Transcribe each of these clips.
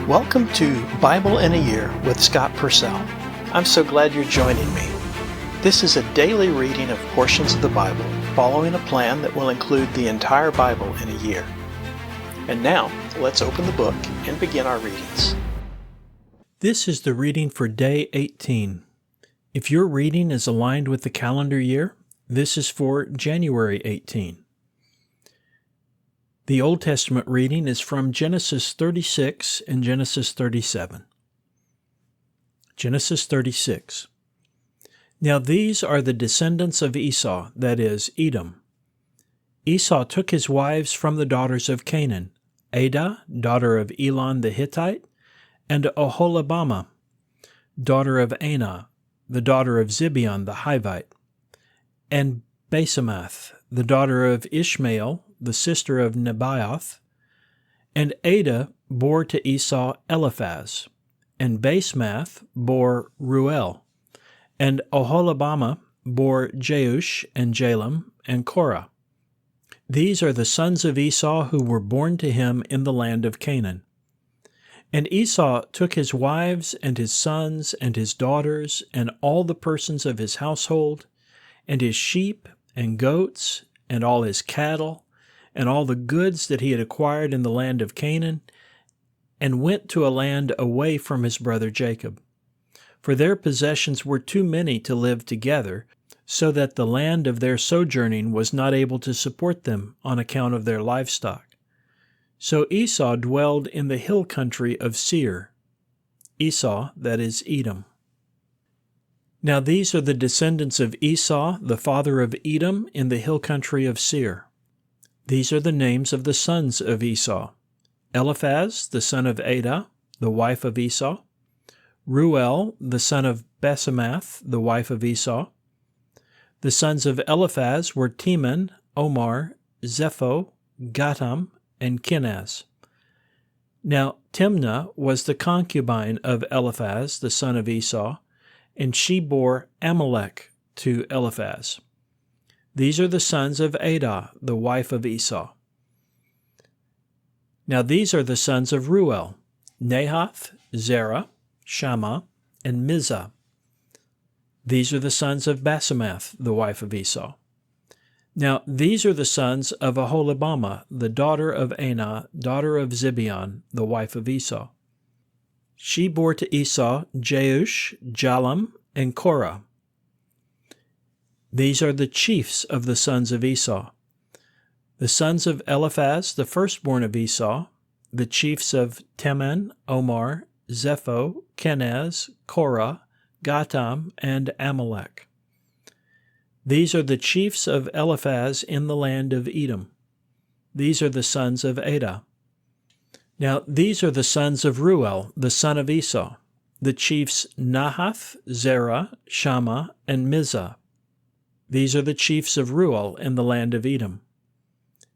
Welcome to Bible in a Year with Scott Purcell. I'm so glad you're joining me. This is a daily reading of portions of the Bible following a plan that will include the entire Bible in a year. And now, let's open the book and begin our readings. This is the reading for day 18. If your reading is aligned with the calendar year, this is for January 18. The Old Testament reading is from Genesis 36 and Genesis 37. Genesis 36. Now these are the descendants of Esau, that is, Edom. Esau took his wives from the daughters of Canaan, Adah, daughter of Elon the Hittite, and Oholibamah, daughter of Anah, the daughter of Zibeon the Hivite, and Basemath, the daughter of Ishmael, the sister of Nebaioth, and Adah bore to Esau Eliphaz, and Basemath bore Ruel, and Oholibamah bore Jeush and Jalam and Korah. These are the sons of Esau who were born to him in the land of Canaan. And Esau took his wives and his sons and his daughters and all the persons of his household, and his sheep and goats and all his cattle, and all the goods that he had acquired in the land of Canaan, and went to a land away from his brother Jacob. For their possessions were too many to live together, so that the land of their sojourning was not able to support them on account of their livestock. So Esau dwelled in the hill country of Seir. Esau, that is Edom. Now these are the descendants of Esau, the father of Edom, in the hill country of Seir. These are the names of the sons of Esau: Eliphaz, the son of Adah, the wife of Esau; Ruel, the son of Basemath, the wife of Esau. The sons of Eliphaz were Teman, Omar, Zepho, Gatam, and Kenaz. Now Timnah was the concubine of Eliphaz, the son of Esau, and she bore Amalek to Eliphaz. These are the sons of Adah, the wife of Esau. Now these are the sons of Ruel: Nahath, Zerah, Shammah, and Mizah. These are the sons of Basemath, the wife of Esau. Now these are the sons of Oholibamah, the daughter of Anah, daughter of Zibeon, the wife of Esau. She bore to Esau Jeush, Jalam, and Korah. These are the chiefs of the sons of Esau. The sons of Eliphaz, the firstborn of Esau, the chiefs of Teman, Omar, Zepho, Kenaz, Korah, Gatam, and Amalek. These are the chiefs of Eliphaz in the land of Edom. These are the sons of Adah. Now these are the sons of Ruel, the son of Esau, the chiefs Nahath, Zerah, Shammah, and Mizah. These are the chiefs of Ruel in the land of Edom.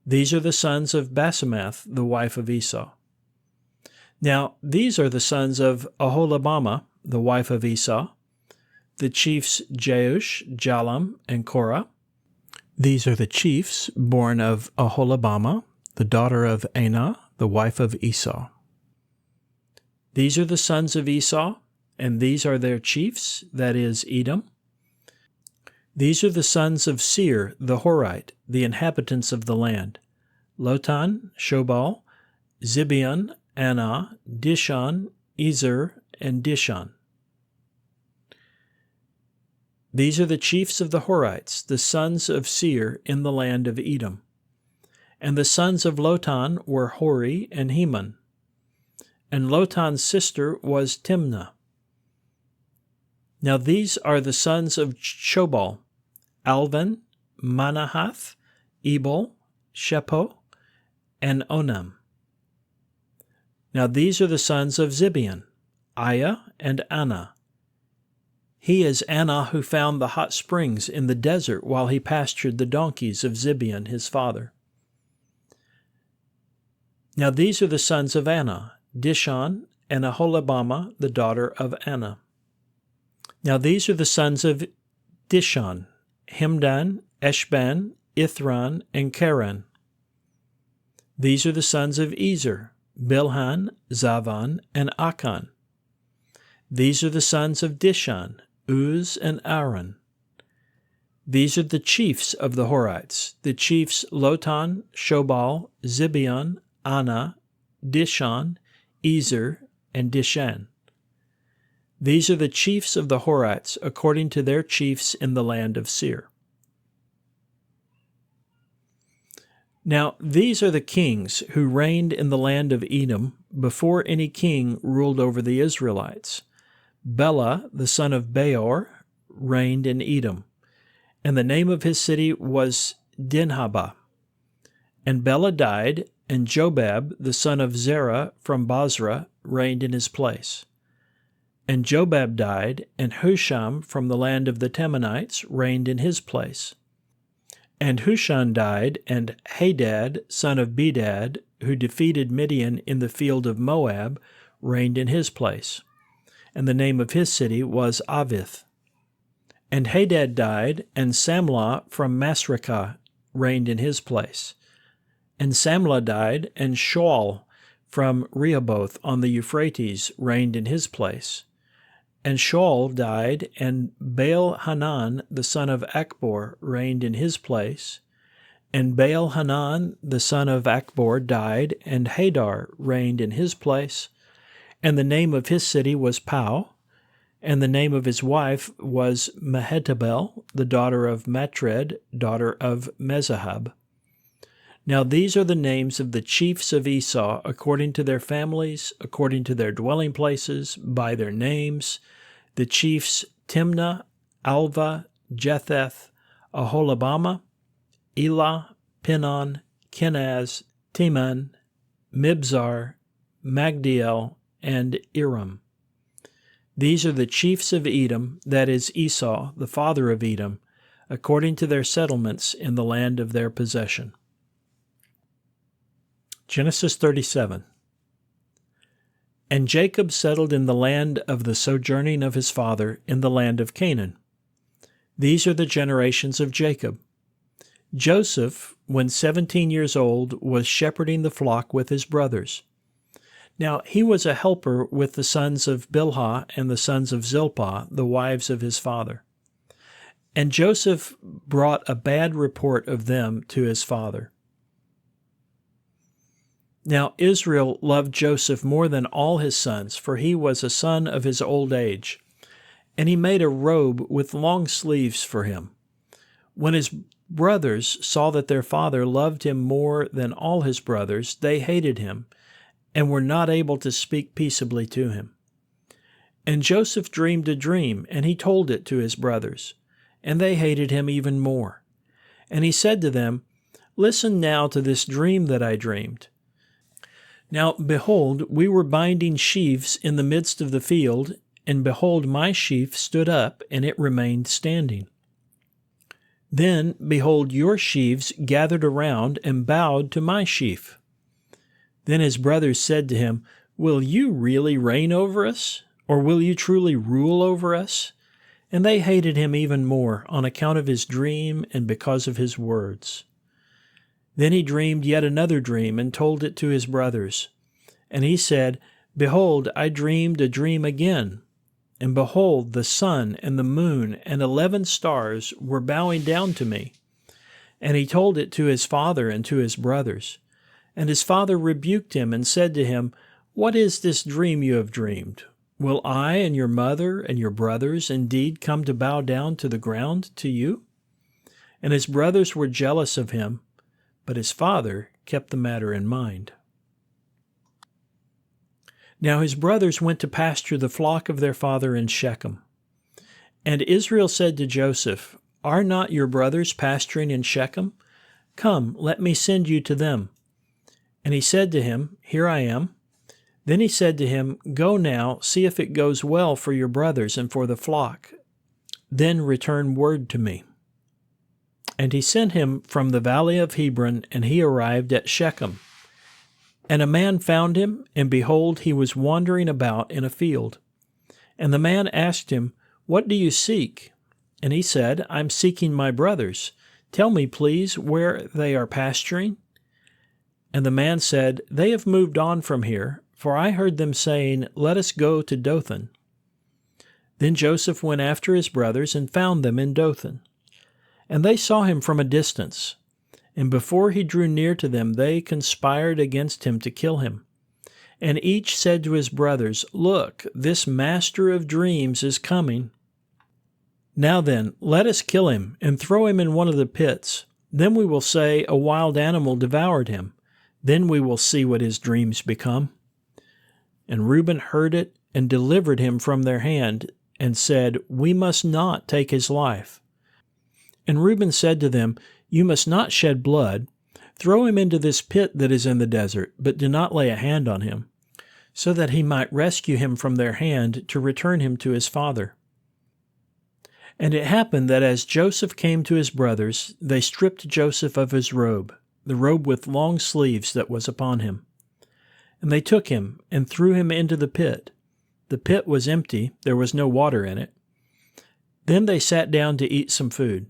These are the sons of Basemath, the wife of Esau. Now these are the sons of Oholibamah, the wife of Esau, the chiefs Jeush, Jalam, and Korah. These are the chiefs born of Oholibamah, the daughter of Anah, the wife of Esau. These are the sons of Esau, and these are their chiefs, that is, Edom. These are the sons of Seir the Horite, the inhabitants of the land: Lotan, Shobal, Zibeon, Anah, Dishon, Ezer, and Dishon. These are the chiefs of the Horites, the sons of Seir in the land of Edom. And the sons of Lotan were Hori and Heman. And Lotan's sister was Timnah. Now these are the sons of Shobal: Alvan, Manahath, Ebal, Shepo, and Onam. Now these are the sons of Zibeon: Aiah and Anah. He is Anah who found the hot springs in the desert while he pastured the donkeys of Zibeon his father. Now these are the sons of Anah: Dishon and Oholibamah, the daughter of Anah. Now these are the sons of Dishon: Himdan, Eshban, Ithran, and Karan. These are the sons of Ezer: Bilhan, Zavan, and Akan. These are the sons of Dishan, Uz, and Aaron. These are the chiefs of the Horites, the chiefs Lotan, Shobal, Zibeon, Anna, Dishon, Ezer, and Dishan. These are the chiefs of the Horites, according to their chiefs in the land of Seir. Now these are the kings who reigned in the land of Edom before any king ruled over the Israelites. Bela, the son of Beor, reigned in Edom, and the name of his city was Dinhabah. And Bela died, and Jobab, the son of Zerah from Basra, reigned in his place. And Jobab died, and Husham from the land of the Temanites reigned in his place. And Husham died, and Hadad, son of Bedad, who defeated Midian in the field of Moab, reigned in his place. And the name of his city was Avith. And Hadad died, and Samlah from Masrekah reigned in his place. And Samlah died, and Shoal from Rehoboth on the Euphrates reigned in his place. And Shaul died, and Baal-Hanan, the son of Achbor, reigned in his place. And Baal-Hanan, the son of Achbor, died, and Hadar reigned in his place. And the name of his city was Pau, and the name of his wife was Mehetabel, the daughter of Matred, daughter of Mezahab. Now these are the names of the chiefs of Esau, according to their families, according to their dwelling places, by their names, the chiefs Timnah, Alva, Jetheth, Aholibamah, Elah, Pinon, Kenaz, Teman, Mibzar, Magdiel, and Iram. These are the chiefs of Edom, that is Esau, the father of Edom, according to their settlements in the land of their possession. Genesis 37. And Jacob settled in the land of the sojourning of his father, in the land of Canaan. These are the generations of Jacob. Joseph, when 17 years old, was shepherding the flock with his brothers. Now he was a helper with the sons of Bilhah and the sons of Zilpah, the wives of his father. And Joseph brought a bad report of them to his father. Now Israel loved Joseph more than all his sons, for he was a son of his old age. And he made a robe with long sleeves for him. When his brothers saw that their father loved him more than all his brothers, they hated him, and were not able to speak peaceably to him. And Joseph dreamed a dream, and he told it to his brothers, and they hated him even more. And he said to them, "Listen now to this dream that I dreamed. Now, behold, we were binding sheaves in the midst of the field, and behold, my sheaf stood up, and it remained standing. Then, behold, your sheaves gathered around and bowed to my sheaf." Then his brothers said to him, "Will you really reign over us? Or will you truly rule over us?" And they hated him even more on account of his dream and because of his words. Then he dreamed yet another dream and told it to his brothers. And he said, "Behold, I dreamed a dream again. And behold, the sun and the moon and 11 stars were bowing down to me." And he told it to his father and to his brothers. And his father rebuked him and said to him, "What is this dream you have dreamed? Will I and your mother and your brothers indeed come to bow down to the ground to you?" And his brothers were jealous of him, but his father kept the matter in mind. Now his brothers went to pasture the flock of their father in Shechem. And Israel said to Joseph, "Are not your brothers pasturing in Shechem? Come, let me send you to them." And he said to him, "Here I am." Then he said to him, "Go now, see if it goes well for your brothers and for the flock. Then return word to me." And he sent him from the valley of Hebron, and he arrived at Shechem. And a man found him, and behold, he was wandering about in a field. And the man asked him, "What do you seek?" And he said, "I'm seeking my brothers. Tell me, please, where they are pasturing." And the man said, They have moved on from here, for I heard them saying, Let us go to Dothan. Then Joseph went after his brothers and found them in Dothan. And they saw him from a distance. And before he drew near to them, they conspired against him to kill him. And each said to his brothers, Look, this master of dreams is coming. Now then, let us kill him and throw him in one of the pits. Then we will say, A wild animal devoured him. Then we will see what his dreams become. And Reuben heard it and delivered him from their hand, and said, We must not take his life. And Reuben said to them, You must not shed blood. Throw him into this pit that is in the desert, but do not lay a hand on him, so that he might rescue him from their hand to return him to his father. And it happened that as Joseph came to his brothers, they stripped Joseph of his robe, the robe with long sleeves that was upon him. And they took him and threw him into the pit. The pit was empty, there was no water in it. Then they sat down to eat some food.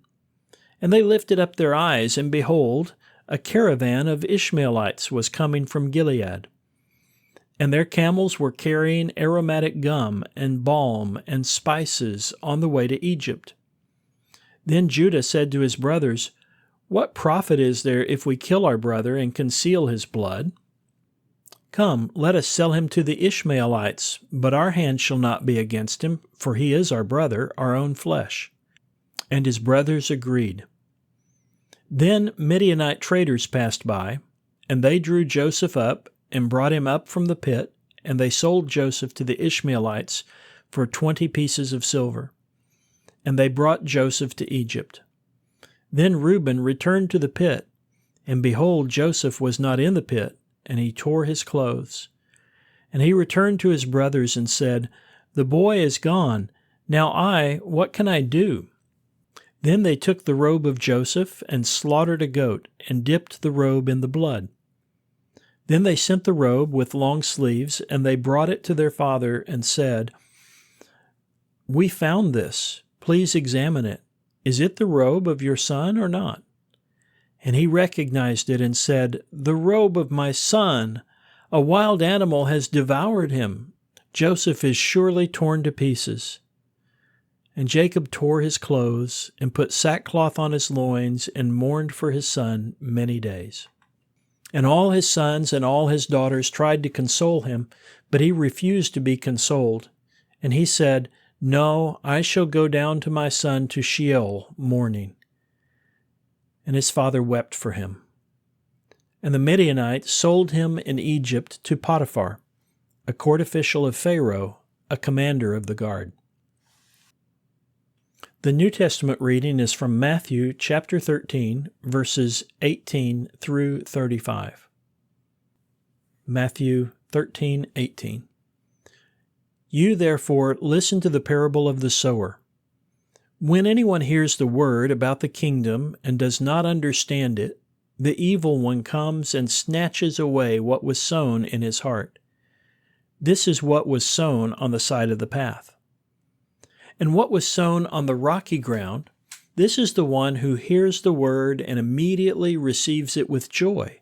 And they lifted up their eyes, and behold, a caravan of Ishmaelites was coming from Gilead. And their camels were carrying aromatic gum and balm and spices on the way to Egypt. Then Judah said to his brothers, What profit is there if we kill our brother and conceal his blood? Come, let us sell him to the Ishmaelites, but our hand shall not be against him, for he is our brother, our own flesh. And his brothers agreed. Then Midianite traders passed by, and they drew Joseph up and brought him up from the pit, and they sold Joseph to the Ishmaelites for 20 pieces of silver. And they brought Joseph to Egypt. Then Reuben returned to the pit, and behold, Joseph was not in the pit, and he tore his clothes. And he returned to his brothers and said, The boy is gone. Now what can I do? Then they took the robe of Joseph and slaughtered a goat and dipped the robe in the blood. Then they sent the robe with long sleeves, and they brought it to their father and said, We found this. Please examine it. Is it the robe of your son or not? And he recognized it and said, The robe of my son! A wild animal has devoured him. Joseph is surely torn to pieces. And Jacob tore his clothes and put sackcloth on his loins and mourned for his son many days. And all his sons and all his daughters tried to console him, but he refused to be consoled. And he said, No, I shall go down to my son to Sheol mourning. And his father wept for him. And the Midianites sold him in Egypt to Potiphar, a court official of Pharaoh, a commander of the guard. The New Testament reading is from Matthew chapter 13, verses 18 through 35. Matthew 13:18. You therefore listen to the parable of the sower. When anyone hears the word about the kingdom and does not understand it, the evil one comes and snatches away what was sown in his heart. This is what was sown on the side of the path. And what was sown on the rocky ground, this is the one who hears the word and immediately receives it with joy.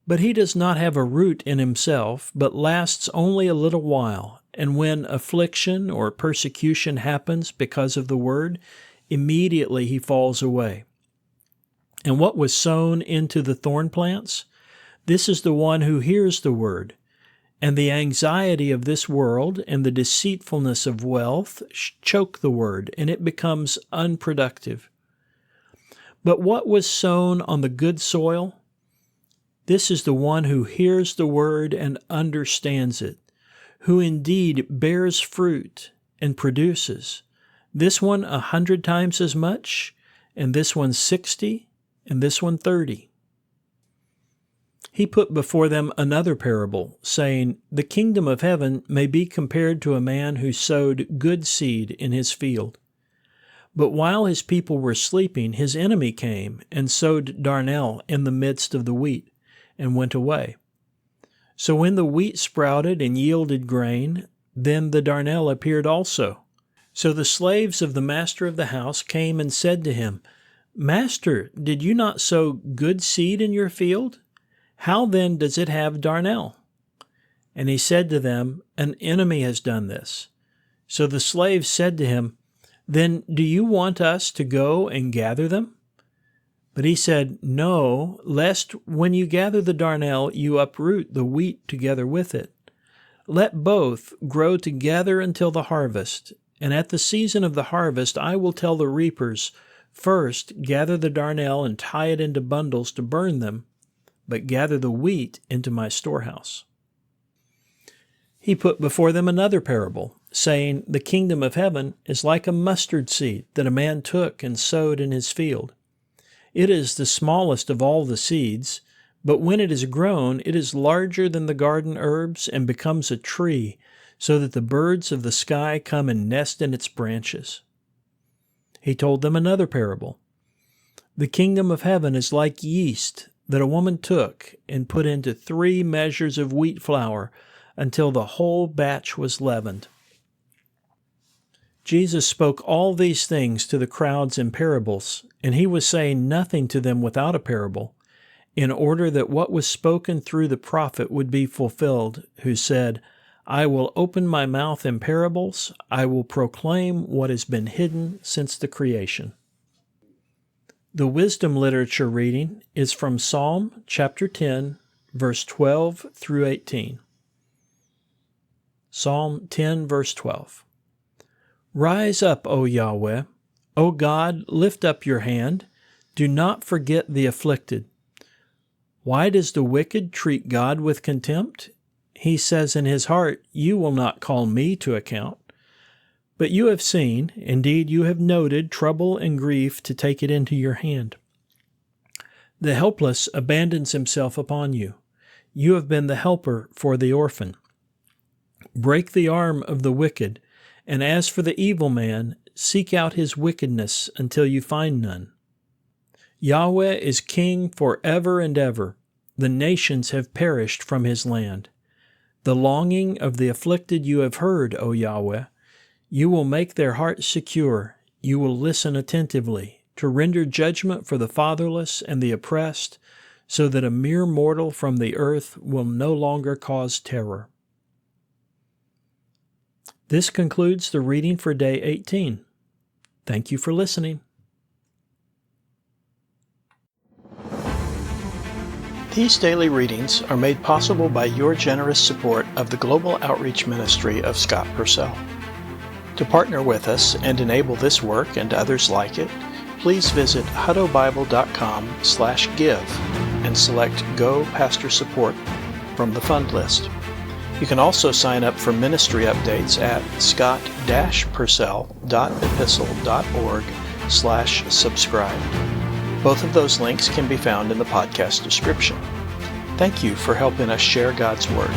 But he does not have a root in himself, but lasts only a little while. And when affliction or persecution happens because of the word, immediately he falls away. And what was sown into the thorn plants? This is the one who hears the word, and the anxiety of this world and the deceitfulness of wealth choke the word, and it becomes unproductive. But what was sown on the good soil? This is the one who hears the word and understands it, who indeed bears fruit and produces, this one 100 times as much, and this one 60, and this one 30. He put before them another parable, saying, The kingdom of heaven may be compared to a man who sowed good seed in his field. But while his people were sleeping, his enemy came and sowed darnel in the midst of the wheat, and went away. So when the wheat sprouted and yielded grain, then the darnel appeared also. So the slaves of the master of the house came and said to him, Master, did you not sow good seed in your field? How then does it have darnel? And he said to them, An enemy has done this. So the slaves said to him, Then do you want us to go and gather them? But he said, No, lest when you gather the darnel, you uproot the wheat together with it. Let both grow together until the harvest, and at the season of the harvest I will tell the reapers, First gather the darnel and tie it into bundles to burn them, but gather the wheat into my storehouse. He put before them another parable, saying, The kingdom of heaven is like a mustard seed that a man took and sowed in his field. It is the smallest of all the seeds, but when it is grown, it is larger than the garden herbs and becomes a tree, so that the birds of the sky come and nest in its branches. He told them another parable. The kingdom of heaven is like yeast that a woman took and put into 3 measures of wheat flour until the whole batch was leavened. Jesus spoke all these things to the crowds in parables, and he was saying nothing to them without a parable, in order that what was spoken through the prophet would be fulfilled, who said, I will open my mouth in parables, I will proclaim what has been hidden since the creation. The wisdom literature reading is from Psalm chapter 10, verse 12 through 18. Psalm 10, verse 12. Rise up, O Yahweh. O God, lift up your hand. Do not forget the afflicted. Why does the wicked treat God with contempt? He says in his heart, You will not call me to account. But you have seen, indeed you have noted, trouble and grief to take it into your hand. The helpless abandons himself upon you. You have been the helper for the orphan. Break the arm of the wicked, and as for the evil man, seek out his wickedness until you find none. Yahweh is king forever and ever. The nations have perished from his land. The longing of the afflicted you have heard, O Yahweh. You will make their hearts secure. You will listen attentively to render judgment for the fatherless and the oppressed, so that a mere mortal from the earth will no longer cause terror. This concludes the reading for day 18. Thank you for listening. These daily readings are made possible by your generous support of the Global Outreach Ministry of Scott Purcell. To partner with us and enable this work and others like it, please visit huttobible.com/give and select Go Pastor Support from the fund list. You can also sign up for ministry updates at scott-purcell.epistle.org/subscribe. Both of those links can be found in the podcast description. Thank you for helping us share God's Word.